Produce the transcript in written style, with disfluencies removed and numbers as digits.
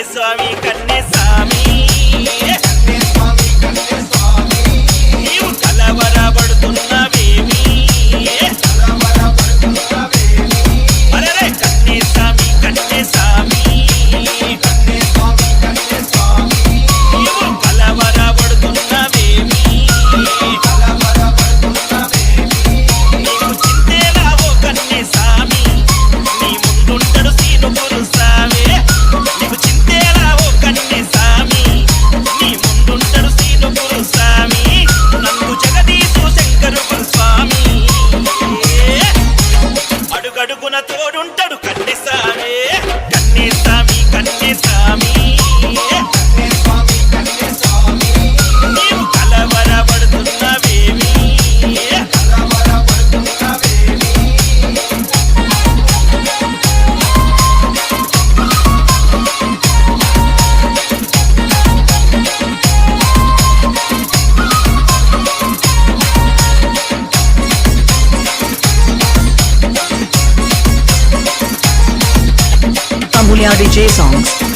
స్వామి కన్నే స్వామి నీవు కలవరపడుతున్నవేమి అరే కన్నే స్వామి నీవు కలవరపడుతున్నవేమి నీకు చింతేలావో కన్నే స్వామి నీ ముందుంటడు సీనుగురు స్వామి నీకు చింతేలావో కన్నే స్వామి నీ ముందుంటడు సీనుగురు స్వామి నన్ను జగదీశు శంకరుడు స్వామి అడుగడుగున తోడుంటడు కన్నే స్వామి నీవు కలవరపడుతున్నవేమి Amulya DJ songs.